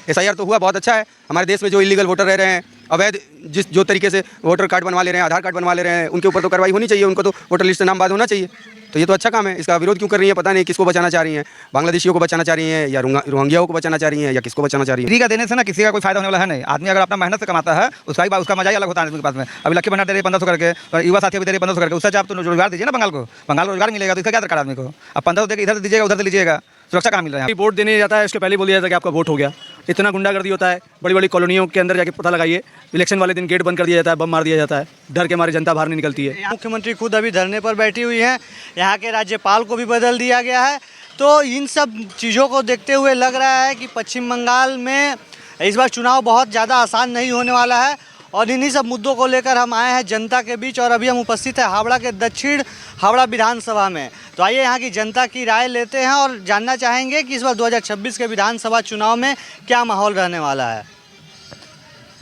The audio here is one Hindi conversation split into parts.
SIR तो हुआ, बहुत अच्छा है। हमारे देश में जो इलीगल वोटर रह रहे हैं, अवैध जो तरीके से वोटर कार्ड बनवा ले रहे हैं, आधार कार्ड बनवा ले रहे हैं, उनके ऊपर तो कार्रवाई होनी चाहिए, उनको तो वोटर लिस्ट से नाम बाद होना चाहिए। तो ये तो अच्छा काम है। इसका विरोध क्यों कर रही है पता नहीं। किसको बचाना चाह रही हैं? बांग्लादेशियों को बचाना चाह रही हैं, या रोहिंग्याओं को बचाना चाह रही हैं, या किसको बचाना चाह रही हैं? फ्री का देने से ना किसी का कोई फायदा होने वाला है नहीं। आदमी अगर अपना मेहनत से कमाता है उसका मजा ही अलग होता है आदमी के पास में। अभी लक्ष्मी भंडार दे रही 1500 करके, और युवा साथी भी दे रही 1500 करके। उससे आप तो रोजगार दीजिए ना बंगाल को रोजगार मिलेगा, तो इसका क्या दरकार आदमी को? अब 1500 देकर इधर से दीजिएगा, उधर से लीजिएगा, सुरक्षा कहाँ मिल रहा है? वोट देने जाता है उसके पहले बोल दिया जाता है कि आपका वोट हो गया। इतना गुंडागर्दी होता है, बड़ी बड़ी कॉलोनियों के अंदर जाके पता लगाइए। इलेक्शन वाले दिन गेट बंद कर दिया जाता है, बम मार दिया जाता है, डर के मारे जनता बाहर नहीं निकलती है। मुख्यमंत्री खुद अभी धरने पर बैठी हुई हैं, यहाँ के राज्यपाल को भी बदल दिया गया है। तो इन सब चीज़ों को देखते हुए लग रहा है कि पश्चिम बंगाल में इस बार चुनाव बहुत ज़्यादा आसान नहीं होने वाला है। और इन्हीं सब मुद्दों को लेकर हम आए हैं जनता के बीच, और अभी हम उपस्थित हैं हावड़ा के दक्षिण हावड़ा विधानसभा में। तो आइए यहाँ की जनता की राय लेते हैं और जानना चाहेंगे कि इस बार 2026 के विधानसभा चुनाव में क्या माहौल रहने वाला है।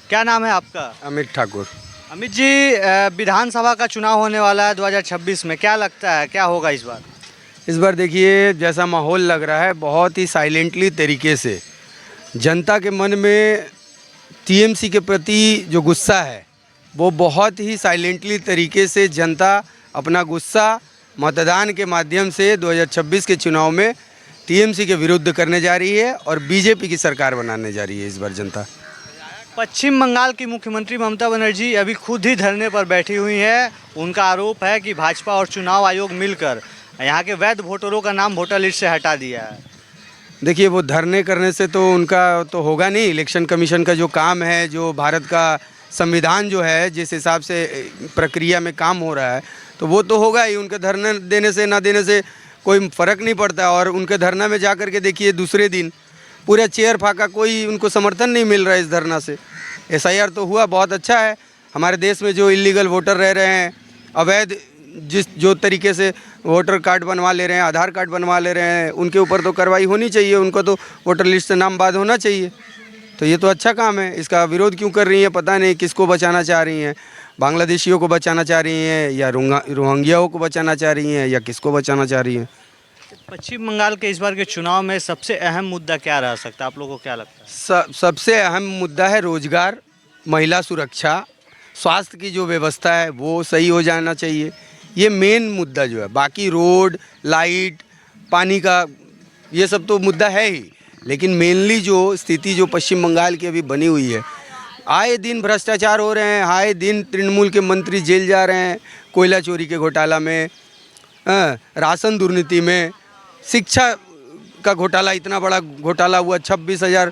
क्या नाम है आपका? अमित ठाकुर। अमित जी, विधानसभा का चुनाव होने वाला है 2026 में, क्या लगता है क्या होगा इस बार? इस बार देखिए, जैसा माहौल लग रहा है, बहुत ही साइलेंटली तरीके से जनता के मन में TMC के प्रति जो गुस्सा है, वो बहुत ही साइलेंटली तरीके से जनता अपना गुस्सा मतदान के माध्यम से 2026 के चुनाव में TMC के विरुद्ध करने जा रही है और BJP की सरकार बनाने जा रही है इस बार जनता। पश्चिम बंगाल की मुख्यमंत्री ममता बनर्जी अभी खुद ही धरने पर बैठी हुई है। उनका आरोप है कि भाजपा और चुनाव आयोग मिलकर यहाँ के वैध वोटरों का नाम वोटर लिस्ट से हटा दिया है। देखिए, वो धरने करने से तो उनका तो होगा नहीं। इलेक्शन कमीशन का जो काम है, जो भारत का संविधान जो है, जिस हिसाब से प्रक्रिया में काम हो रहा है, तो वो तो होगा ही। उनके धरने देने से ना देने से कोई फ़र्क नहीं पड़ता। और उनके धरना में जा कर के देखिए, दूसरे दिन पूरा चेयर फाका, कोई उनको समर्थन नहीं मिल रहा है इस धरना से। SIR तो हुआ, बहुत अच्छा है। हमारे देश में जो इलीगल वोटर रह रहे हैं, अवैध जो तरीके से वोटर कार्ड बनवा ले रहे हैं, आधार कार्ड बनवा ले रहे हैं, उनके ऊपर तो कार्रवाई होनी चाहिए, उनको तो वोटर लिस्ट से नाम बाद होना चाहिए। तो ये तो अच्छा काम है। इसका विरोध क्यों कर रही हैं पता नहीं। किसको बचाना चाह रही हैं? बांग्लादेशियों को बचाना चाह रही हैं, या रोहिंग्याओं को बचाना चाह रही हैं, या किसको बचाना चाह रही हैं? पश्चिम बंगाल के इस बार के चुनाव में सबसे अहम मुद्दा क्या रह सकता है, आप लोगों को क्या लगता है? सबसे अहम मुद्दा है रोजगार, महिला सुरक्षा, स्वास्थ्य की जो व्यवस्था है वो सही हो जाना चाहिए। ये मेन मुद्दा जो है। बाकी रोड, लाइट, पानी का ये सब तो मुद्दा है ही, लेकिन मेनली जो स्थिति जो पश्चिम बंगाल की अभी बनी हुई है, आए दिन भ्रष्टाचार हो रहे हैं, आए दिन तृणमूल के मंत्री जेल जा रहे हैं, कोयला चोरी के घोटाला में, राशन दुर्नीति में, शिक्षा का घोटाला, इतना बड़ा घोटाला हुआ, 26,000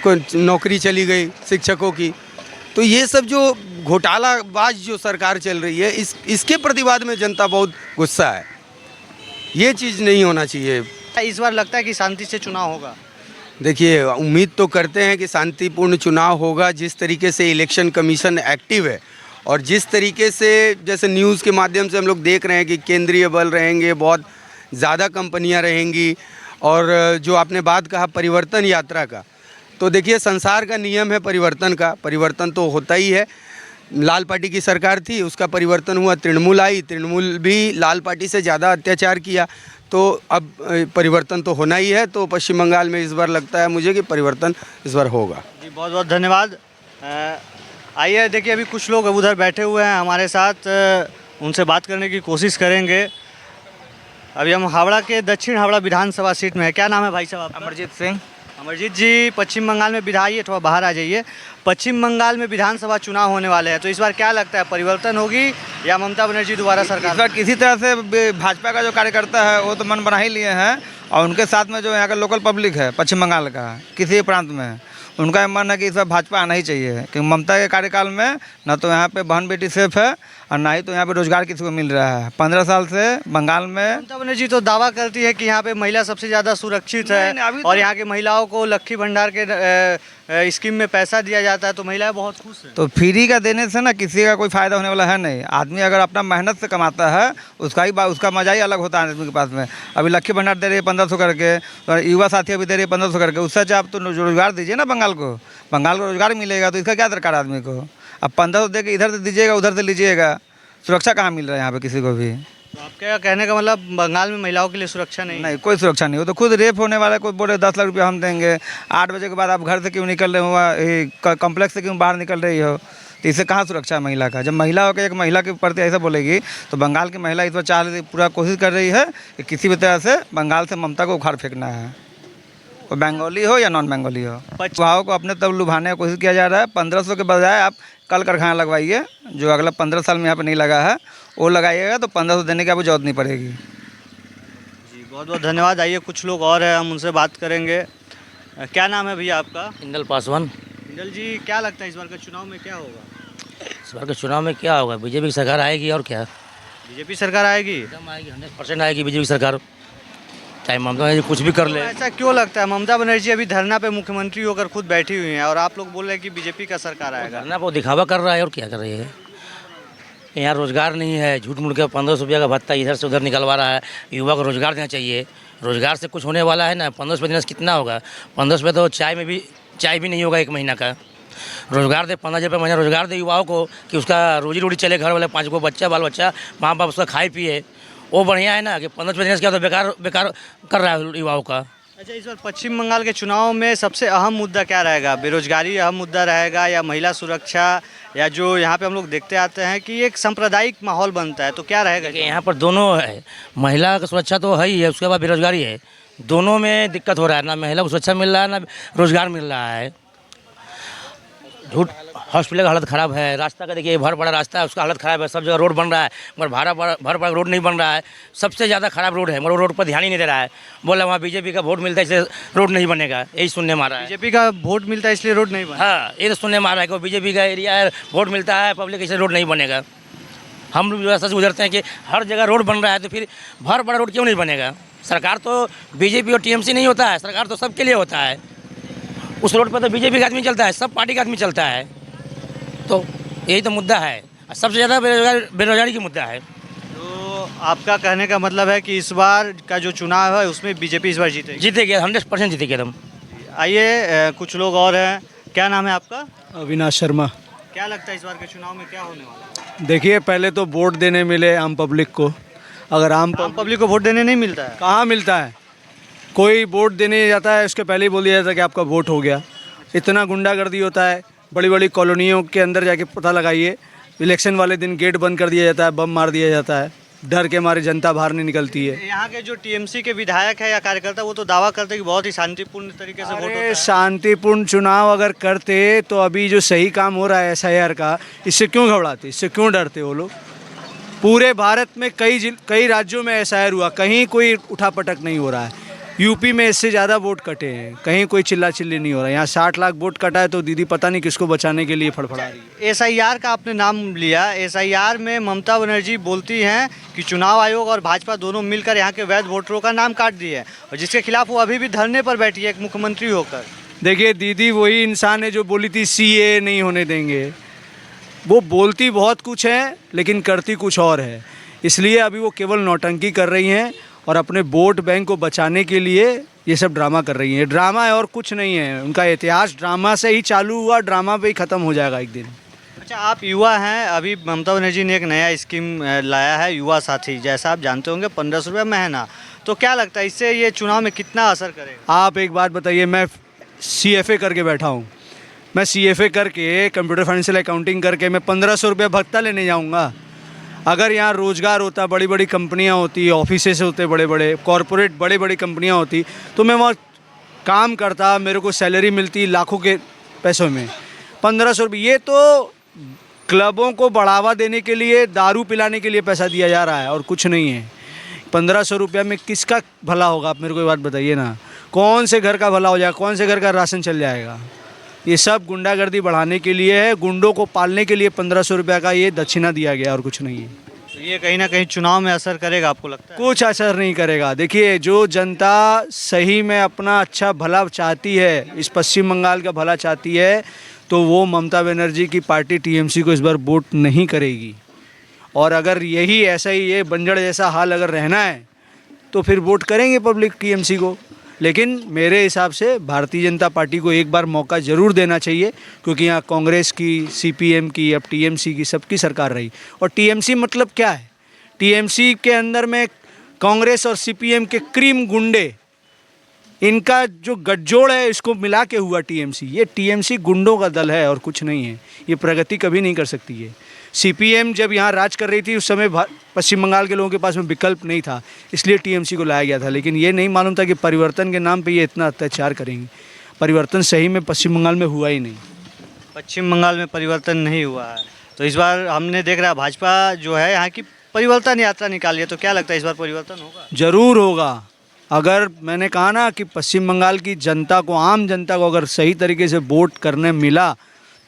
को नौकरी चली गई शिक्षकों की। तो ये सब जो घोटालाबाज जो सरकार चल रही है, इसके प्रतिवाद में जनता बहुत गुस्सा है। ये चीज़ नहीं होना चाहिए। इस बार लगता है कि शांति से चुनाव होगा? देखिए, उम्मीद तो करते हैं कि शांतिपूर्ण चुनाव होगा। जिस तरीके से इलेक्शन कमीशन एक्टिव है, और जिस तरीके से जैसे न्यूज़ के माध्यम से हम लोग देख रहे हैं कि केंद्रीय बल रहेंगे, बहुत ज़्यादा कंपनियां रहेंगी, और जो आपने बात कहा परिवर्तन यात्रा का, तो देखिए संसार का नियम है परिवर्तन का। परिवर्तन तो होता ही है। लाल पार्टी की सरकार थी, उसका परिवर्तन हुआ, तृणमूल आई, तृणमूल भी लाल पार्टी से ज़्यादा अत्याचार किया, तो अब परिवर्तन तो होना ही है। तो पश्चिम बंगाल में इस बार लगता है मुझे कि परिवर्तन इस बार होगा। जी, बहुत बहुत धन्यवाद। आइए देखिए, अभी कुछ लोग उधर बैठे हुए हैं हमारे साथ, उनसे बात करने की कोशिश करेंगे। अभी हम हावड़ा के दक्षिण हावड़ा विधानसभा सीट में है। क्या नाम है भाई साहब आपका? अमरजीत सिंह। अमरजीत जी, पश्चिम बंगाल में विधायी, थोड़ा बाहर आ जाइए। पश्चिम बंगाल में विधानसभा चुनाव होने वाले हैं, तो इस बार क्या लगता है, परिवर्तन होगी या ममता बनर्जी दोबारा सरकार? इस बार किसी तरह से भाजपा का जो कार्यकर्ता है वो तो मन बना ही लिए हैं, और उनके साथ में जो यहाँ का लोकल पब्लिक है पश्चिम बंगाल का, किसी प्रांत में, उनका मन है कि इस बार भाजपा आना ही चाहिए। क्योंकि ममता के कार्यकाल में ना तो यहाँ पे बहन बेटी सेफ है, और ना ही तो यहाँ पे रोजगार किसी को मिल रहा है। 15 साल से बंगाल में ममता बनर्जी तो दावा करती है कि यहाँ पे महिला सबसे ज़्यादा सुरक्षित है, और यहाँ के महिलाओं को लक्ष्मी भंडार के स्कीम में पैसा दिया जाता है, तो महिलाएं बहुत खुश हैं। तो फ्री का देने से ना किसी का कोई फायदा होने वाला है नहीं। आदमी अगर अपना मेहनत से कमाता है उसका मजा ही अलग होता है आदमी के पास में। अभी लक्ष्मी भंडार दे रही है 1500 करके, और युवा साथी भी दे रही है 1500 करके। उससे आप तो रोजगार दीजिए ना बंगाल को रोजगार मिलेगा, तो इसका क्या दरकार आदमी को? अब 1500 दे के इधर से दीजिएगा, उधर से लीजिएगा, सुरक्षा कहाँ मिल रहा है यहाँ पे किसी को भी? तो आपके कहने का मतलब बंगाल में महिलाओं के लिए सुरक्षा नहीं है? नहीं, कोई सुरक्षा नहीं हो तो खुद रेप होने वाला है, कोई बोले 10 लाख रुपया हम देंगे, 8 बजे के बाद आप घर से क्यों निकल रहे हो, कॉम्प्लेक्स से क्यों बाहर निकल रही हो, तो इससे कहाँ सुरक्षा है महिला का। जब महिला होकर एक महिला के प्रति ऐसा बोलेगी तो बंगाल की महिला इस बार चाह रही पूरा कोशिश कर रही है कि किसी भी तरह से बंगाल से ममता को उखाड़ फेंकना है, वो बंगाली हो या नॉन बंगाली हो। युवाओं को अपने तब लुभाने की कोशिश किया जा रहा है। 1500 के बजाय आप कल कारखाना लगवाइए, जो अगला 15 साल में यहाँ पर नहीं लगा है वो लगाइएगा तो 1500 देने की आपको जरूरत नहीं पड़ेगी। जी बहुत बहुत धन्यवाद। आइए कुछ लोग और हैं, हम उनसे बात करेंगे। क्या नाम है भैया आपका? इंदल पासवान। इंदल जी, क्या लगता है इस बार के चुनाव में क्या होगा? इस बार के चुनाव में क्या होगा, बीजेपी की सरकार आएगी और क्या, बीजेपी सरकार आएगी? एकदम आएगी, 100% आएगी बीजेपी की सरकार, चाहे ममता बनर्जी कुछ भी कर ले। ऐसा क्यों लगता है? ममता बनर्जी अभी धरना पे मुख्यमंत्री होकर खुद बैठी हुई हैं और आप लोग बोल रहे हैं कि बीजेपी का सरकार आएगा। धरना वो दिखावा कर रहा है और क्या कर रही है। यहाँ रोजगार नहीं है, झूठ मूठ के 1500 रुपया का भत्ता इधर से उधर निकलवा रहा है। युवा को रोजगार देना चाहिए, रोजगार से कुछ होने वाला है ना। 1500 रुपये देने से कितना होगा? 1500 रुपये तो चाय भी नहीं होगा एक महीना का। रोजगार दे, 15,000 रुपये महीना रोजगार दे युवाओं को कि उसका रोजी रोटी चले, घर वाले 5 गो बच्चा बाल बच्चा माँ बाप उसका खाए पिए, वो बढ़िया है ना। कि 1500 रुपये देने से क्या तो बेकार कर रहा है युवाओं का। अच्छा, इस बार पश्चिम बंगाल के चुनाव में सबसे अहम मुद्दा क्या रहेगा? बेरोजगारी अहम मुद्दा रहेगा या महिला सुरक्षा, या जो यहाँ पे हम लोग देखते आते हैं कि एक सांप्रदायिक माहौल बनता है, तो क्या रहेगा? देखिए यहाँ पर दोनों है, महिला का सुरक्षा तो है ही है, उसके बाद बेरोजगारी है। दोनों में दिक्कत हो रहा है, ना महिला को सुरक्षा मिल रहा है ना रोजगार मिल रहा है। झूठ, हॉस्पिटल का हालत ख़राब है, रास्ता का देखिए भर बड़ा रास्ता है उसका हालत ख़राब है, सब जगह रोड बन रहा है मगर भर बड़ा रोड नहीं बन रहा है। सबसे ज़्यादा ख़राब रोड है मगर रोड पर ध्यान ही नहीं दे रहा है। बोला वहाँ बीजेपी का वोट मिलता है इसलिए रोड नहीं बनेगा, यही सुनने में आ रहा है। बीजेपी का वोट मिलता है इसलिए रोड नहीं बना? हाँ, ये तो सुनने में आ रहा है कि बीजेपी का एरिया है, वोट मिलता है पब्लिक, इसलिए रोड नहीं बनेगा। हम लोग व्यवस्था से गुजरते हैं कि हर जगह रोड बन रहा है तो फिर भर बड़ा रोड क्यों नहीं बनेगा? सरकार तो बीजेपी और टीएमसी नहीं होता है, सरकार तो सबके लिए होता है। उस रोड पर तो बीजेपी का आदमी चलता है, सब पार्टी का आदमी चलता है, तो यही तो मुद्दा है। सबसे ज़्यादा बेरोजगारी की मुद्दा है। तो आपका कहने का मतलब है कि इस बार का जो चुनाव है उसमें बीजेपी इस बार जीतेगी, 100% जीतेगी एकदम। आइए कुछ लोग और हैं। क्या नाम है आपका? अविनाश शर्मा। क्या लगता है इस बार के चुनाव में क्या होने वाला है? देखिए पहले तो वोट देने मिले आम पब्लिक को। अगर आम पब्लिक को वोट देने नहीं मिलता है? कहाँ मिलता है? कोई वोट देने जाता है उसके पहले ही बोल दिया जाता है कि आपका वोट हो गया। इतना गुंडागर्दी होता है, बड़ी बड़ी कॉलोनियों के अंदर जाके पता लगाइए, इलेक्शन वाले दिन गेट बंद कर दिया जाता है, बम मार दिया जाता है, डर के मारे जनता बाहर नहीं निकलती है। यहाँ के जो टीएमसी के विधायक है या कार्यकर्ता वो तो दावा करते हैं कि बहुत ही शांतिपूर्ण तरीके से वोट होता है। शांतिपूर्ण चुनाव अगर करते तो अभी जो सही काम हो रहा है SIR का, इससे क्यों घबराते, इससे क्यों डरते वो लोग? पूरे भारत में कई राज्यों में SIR हुआ, कहीं कोई उठापटक नहीं हो रहा है। यूपी में इससे ज़्यादा वोट कटे हैं, कहीं कोई चिल्ला चिल्ली नहीं हो रहा है। यहाँ 60 लाख वोट कटा है तो दीदी पता नहीं किसको बचाने के लिए फड़फड़ा रही है। SIR का आपने नाम लिया, SIR में ममता बनर्जी बोलती हैं कि चुनाव आयोग और भाजपा दोनों मिलकर यहाँ के वैध वोटरों का नाम काट दिए हैं और जिसके खिलाफ वो अभी भी धरने पर बैठी है एक मुख्यमंत्री होकर। देखिए दीदी वही इंसान है जो बोली थी CA नहीं होने देंगे। वो बोलती बहुत कुछ है लेकिन करती कुछ और है, इसलिए अभी वो केवल नौटंकी कर रही हैं और अपने वोट बैंक को बचाने के लिए ये सब ड्रामा कर रही हैं। ड्रामा है और कुछ नहीं है, उनका इतिहास ड्रामा से ही चालू हुआ, ड्रामा पे ही ख़त्म हो जाएगा एक दिन। अच्छा, आप युवा हैं, अभी ममता बनर्जी ने एक नया स्कीम लाया है युवा साथी, जैसा आप जानते होंगे 1500 रुपये महीना, तो क्या लगता है इससे ये चुनाव में कितना असर करेगा? आप एक बात बताइए, मैं CFA करके बैठा हूँ, मैं CFA करके कंप्यूटर फाइनेंशियल अकाउंटिंग करके मैं 1500 रुपये भत्ता लेने जाऊँगा? अगर यहाँ रोज़गार होता, बड़ी बड़ी कंपनियाँ होती, ऑफिसेस होते, बड़े बड़े कॉरपोरेट बड़ी बड़ी कंपनियाँ होती, तो मैं वहाँ काम करता, मेरे को सैलरी मिलती लाखों के पैसों में। 1500 रुपये ये तो क्लबों को बढ़ावा देने के लिए, दारू पिलाने के लिए पैसा दिया जा रहा है और कुछ नहीं है। 1500 रुपया में किसका भला होगा? आप मेरे को ये बात बताइए ना, कौन से घर का भला हो जाएगा, कौन से घर का राशन चल जाएगा? ये सब गुंडागर्दी बढ़ाने के लिए है, गुंडों को पालने के लिए 1500 रुपया का ये दक्षिणा दिया गया और कुछ नहीं है। तो ये कहीं ना कहीं चुनाव में असर करेगा आपको लगता है? कुछ असर नहीं करेगा। देखिए जो जनता सही में अपना अच्छा भला चाहती है, इस पश्चिम बंगाल का भला चाहती है, तो वो ममता बनर्जी की पार्टी TMC को इस बार वोट नहीं करेगी। और अगर यही ऐसा ही ये बंजड़ जैसा हाल अगर रहना है तो फिर वोट करेंगे पब्लिक TMC को। लेकिन मेरे हिसाब से भारतीय जनता पार्टी को एक बार मौका ज़रूर देना चाहिए, क्योंकि यहाँ कांग्रेस की, CPM की, अब TMC की, सबकी सरकार रही। और TMC मतलब क्या है? टीएमसी के अंदर में कांग्रेस और सीपीएम के क्रीम गुंडे, इनका जो गठजोड़ है इसको मिला के हुआ टीएमसी। ये टीएमसी गुंडों का दल है और कुछ नहीं है। ये प्रगति कभी नहीं कर सकती है। सीपीएम जब यहाँ राज कर रही थी उस समय पश्चिम बंगाल के लोगों के पास में विकल्प नहीं था, इसलिए टीएमसी को लाया गया था। लेकिन ये नहीं मालूम था कि परिवर्तन के नाम पे ये इतना अत्याचार करेंगे। परिवर्तन सही में पश्चिम बंगाल में हुआ ही नहीं। पश्चिम बंगाल में परिवर्तन नहीं हुआ है, तो इस बार हमने देख रहा है भाजपा जो है यहाँ की परिवर्तन यात्रा निकाली है, तो क्या लगता है इस बार परिवर्तन होगा? जरूर होगा। अगर मैंने कहा ना कि पश्चिम बंगाल की जनता को, आम जनता को अगर सही तरीके से वोट करने मिला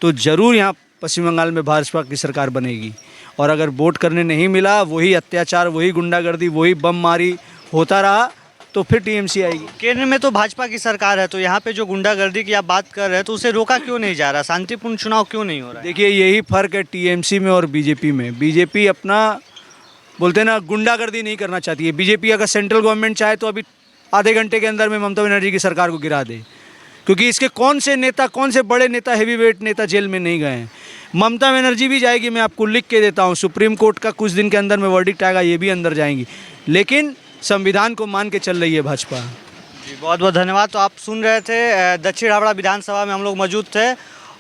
तो ज़रूर यहाँ पश्चिम बंगाल में भाजपा की सरकार बनेगी। और अगर वोट करने नहीं मिला, वही अत्याचार, वही गुंडागर्दी, वही बम मारी होता रहा तो फिर टीएमसी आएगी। केंद्र में तो भाजपा की सरकार है, तो यहाँ पे जो गुंडागर्दी की आप बात कर रहे हैं तो उसे रोका क्यों नहीं जा रहा? शांतिपूर्ण चुनाव क्यों नहीं हो रहा है? देखिए यही फ़र्क है टीएमसी में और बीजेपी में। बीजेपी अपना बोलते हैं ना, गुंडागर्दी नहीं करना चाहती है। बीजेपी अगर सेंट्रल गवर्नमेंट चाहे तो अभी आधे घंटे के अंदर में ममता बनर्जी की सरकार को गिरा दे, क्योंकि इसके कौन से नेता, कौन से बड़े नेता, हैवी वेट नेता जेल में नहीं गए हैं। ममता बनर्जी भी जाएगी, मैं आपको लिख के देता हूँ। सुप्रीम कोर्ट का कुछ दिन के अंदर में वर्डिक्ट आएगा, ये भी अंदर जाएंगी। लेकिन संविधान को मान के चल रही है भाजपा। जी बहुत बहुत धन्यवाद। तो आप सुन रहे थे, दक्षिण हावड़ा विधानसभा में हम लोग मौजूद थे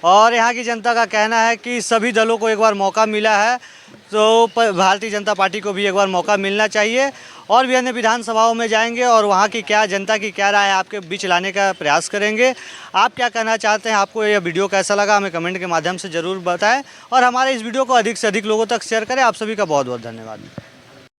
और यहाँ की जनता का कहना है कि सभी दलों को एक बार मौका मिला है, तो भारतीय जनता पार्टी को भी एक बार मौका मिलना चाहिए। और भी अन्य विधानसभाओं में जाएंगे और वहाँ की क्या, जनता की क्या राय है आपके बीच लाने का प्रयास करेंगे। आप क्या कहना चाहते हैं, आपको यह वीडियो कैसा लगा, हमें कमेंट के माध्यम से ज़रूर बताएं और हमारे इस वीडियो को अधिक से अधिक लोगों तक शेयर करें। आप सभी का बहुत बहुत धन्यवाद।